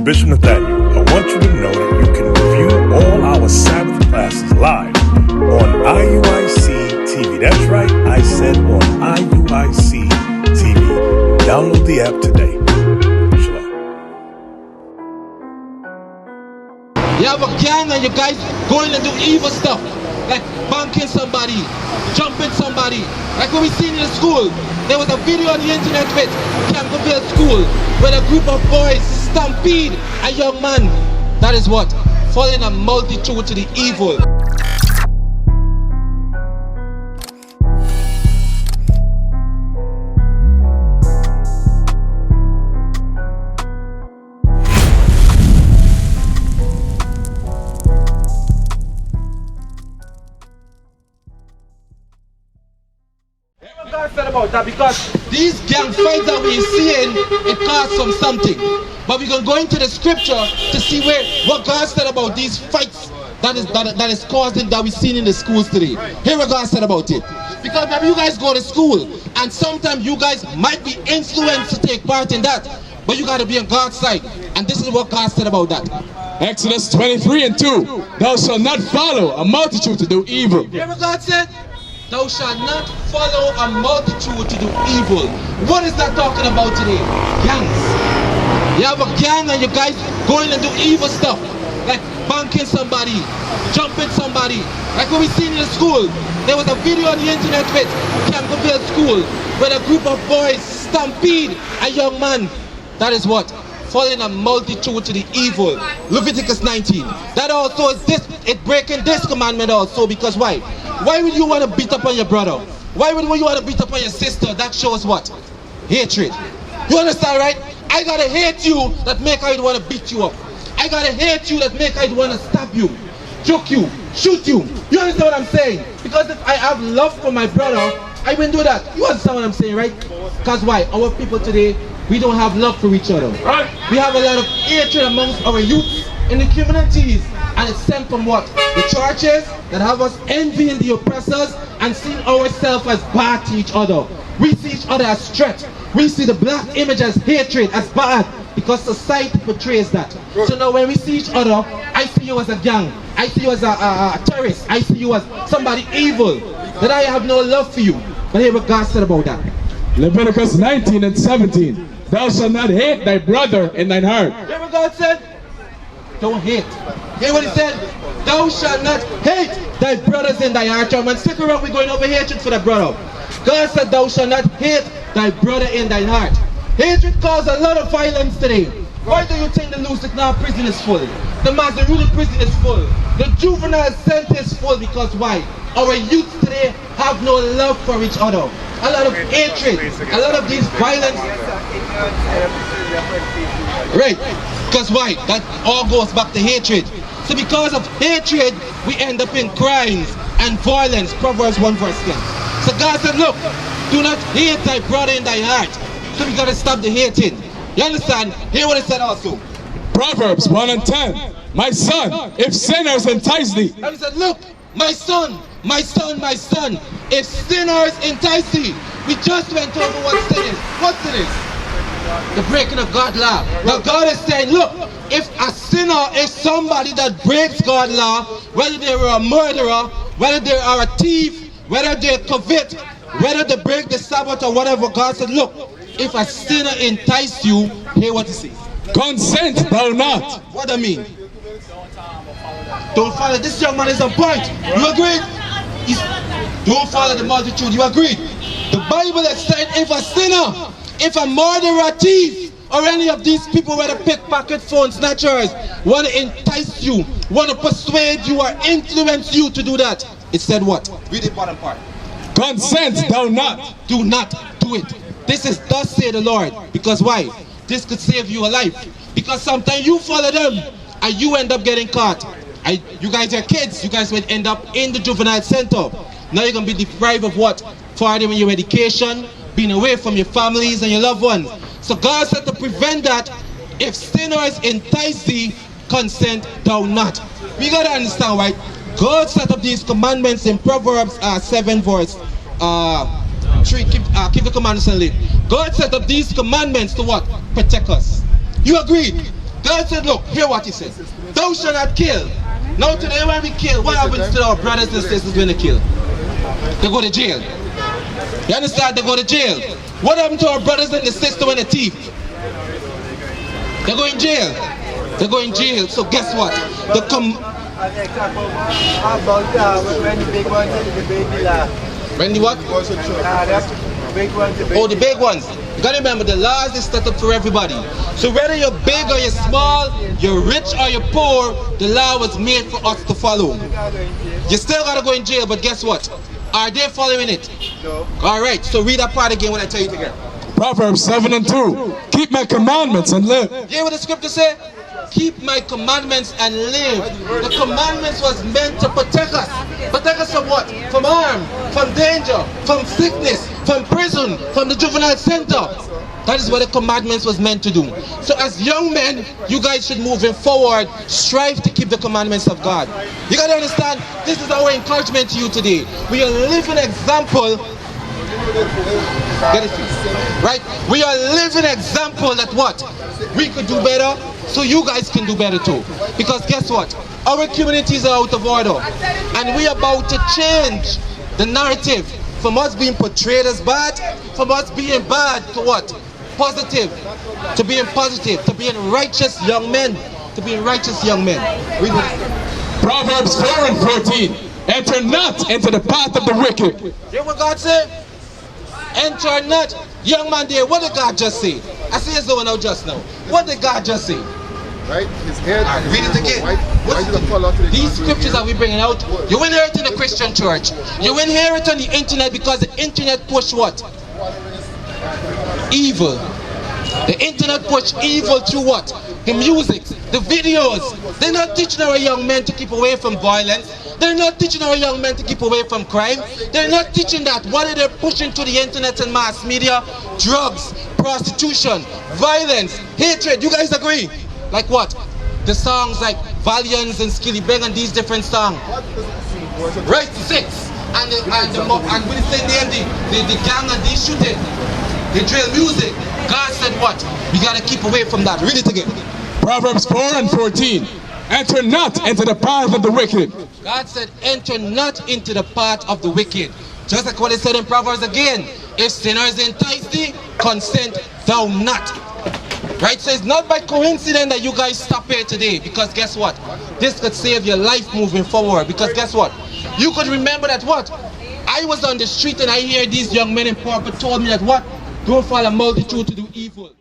Mr. Bishop Nathaniel. I want you to know that you can view all our Sabbath classes live on IUIC TV. That's right, I said on IUIC TV. Download the app today. Shalom. You have a gang and you guys going to do evil stuff, like banking somebody, jumping somebody. Like what we seen in the school. There was a video on the internet with Campbellville School where a group of boys stampede a young man. That is what? Following a multitude to the evil. About that, because these gang fights that we're seeing, it costs from something. But we're going to go into the scripture to see what God said about these fights that is causing, that we've seen in the schools today. Hear what God said about it. Because maybe you guys go to school and sometimes you guys might be influenced to take part in that, but you got to be on God's side. And this is what God said about that. Exodus 23:2. Thou shalt not follow a multitude to do evil. Hear what God said? Thou shalt not follow a multitude to do evil. What is that talking about today? Gangs. You have a gang and you guys going to do evil stuff, like banking somebody, jumping somebody. Like what we seen in the school. There was a video on the internet with Campbellville School where a group of boys stampede a young man. That is what? Following a multitude to the evil. Leviticus 19. That also is this, it breaking this commandment also, because why? Why would you want to beat up on your brother? Why would you want to beat up on your sister? That shows what? Hatred. You understand, right? I gotta hate you that make I want to beat you up. I gotta hate you that make I want to stab you, choke you, shoot you. You understand what I'm saying? Because if I have love for my brother, I wouldn't do that. You understand what I'm saying, right? Because why? Our people today, we don't have love for each other. Right. We have a lot of hatred amongst our youth in the communities, and it's stemmed from what? The churches that have us envying the oppressors and seeing ourselves as bad to each other. We see each other as threat. We see the black image as hatred, as bad, because society portrays that. So now when we see each other, I see you as a gang, I see you as a terrorist, I see you as somebody evil, that I have no love for you. But hear what God said about that. Leviticus 19:17. Thou shalt not hate thy brother in thine heart. Hear what God said? Don't hate. Hear what he said? Thou shalt not hate thy brothers in thy heart. Man, stick around, we're going over hatred for the brother. God said thou shalt not hate thy brother in thine heart. Hatred causes a lot of violence today. Why do you think the Lusitano prison is full? The Mazzaruni prison is full. The juvenile center is full, because why? Our youth today have no love for each other. A lot of hatred, a lot of these violence. Right, because why? That all goes back to hatred. So because of hatred, we end up in crimes and violence. Proverbs 1:10. So God said, look, do not hate thy brother in thy heart. So we got to stop the hating. You understand? Hear what it said also. Proverbs 1:10. My son, if sinners entice thee. And he said, look, my son, my son, my son, if sinners entice thee. We just went over what sin is. What sin is? The breaking of God's law. Now God is saying, look, if a sinner is somebody that breaks God's law, whether they were a murderer, whether they are a thief, whether they covet, whether they break the Sabbath or whatever, God said, look, if a sinner entice you, hear what he says. Consent thou not. What do I mean? Don't follow. This young man is on point. You agree? Don't follow the multitude. You agree? The Bible is saying if a sinner, if a murderer, thief, or any of these people, whether pickpocket, phone snatchers, want to entice you, want to persuade you or influence you to do that, it said what? Read the bottom part. Consent thou not. Do not do it. This is thus say the Lord. Because why? This could save you a life. Because sometimes you follow them and you end up getting caught. You guys are kids. You guys will end up in the juvenile center. Now you're going to be deprived of what? Furthering your education, being away from your families and your loved ones. So God said to prevent that, if sinners entice thee, consent thou not. We got to understand, right? God set up these commandments in Proverbs 7 verse 3. Keep the commandments and live. God set up these commandments to what? Protect us. You agreed? God said, look, hear what he said. Thou shalt not kill. Now today when we kill, what happens to our brothers and sisters when they kill? They go to jail. You understand? They go to jail. What happened to our brothers and the sisters when they thief? They go in jail. They go in jail. So guess what? When the what? Oh, the big ones. You gotta remember, the laws is set up for everybody. So whether you're big or you're small, you're rich or you're poor, the law was made for us to follow. You still gotta go in jail, but guess what? Are they following it? No. Alright, so read that part again when I tell you it again. Proverbs 7:2. Keep my commandments and live. You hear what the scripture say? Keep my commandments and live. The commandments was meant to protect us. Protect us from what? From harm, from danger, from sickness, from prison, from the juvenile center. That is what the commandments was meant to do. So as young men, you guys should moving forward, strive to keep the commandments of God. You gotta understand, this is our encouragement to you today. We are living example. Get it? Right? We are living example that what? We could do better, so you guys can do better too. Because guess what? Our communities are out of order. And we are about to change the narrative from us being portrayed as bad, from us being bad to what? Positive. To being positive, to being righteous young men. To being righteous young men. Read it. Proverbs 4:14. Enter not into the path of the wicked. Hear what God said? Enter not. Young man there, what did God just say? I see his zone out just now. What did God just say? Right? His head. Right, read it again. Why did it fall out to the These scriptures that we bringing out, you won't hear it in the Christian church. You won't hear it on the internet because the internet push what? Evil. The internet push evil through what? The music, the videos. They're not teaching our young men to keep away from violence. They're not teaching our young men to keep away from crime. They're not teaching that. What are they pushing to the internet and mass media? Drugs, prostitution, violence, hatred. You guys agree? Like what? The songs like Valiance and Skilly Bang and these different songs. Right, 6. And when they say the gang and they shooting, they drill music. God said what? We gotta keep away from that. Read it again. Proverbs 4:14. Enter not into the path of the wicked. God said, enter not into the path of the wicked. Just like what he said in Proverbs again. If sinners entice thee, consent thou not. Right? So it's not by coincidence that you guys stop here today. Because guess what? This could save your life moving forward. Because guess what? You could remember that what? I was on the street and I hear these young men in purple told me that what? Don't follow a multitude to do evil.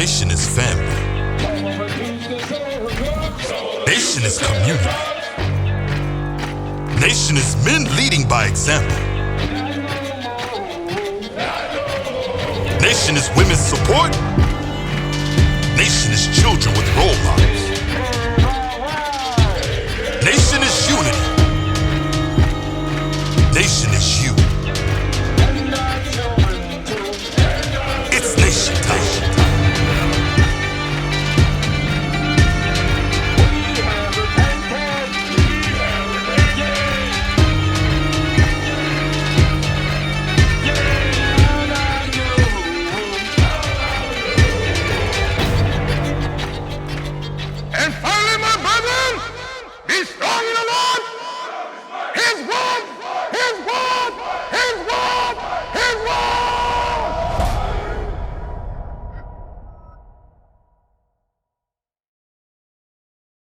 Nation is family. Nation is community. Nation is men leading by example. Nation is women's support. Nation is children with role models.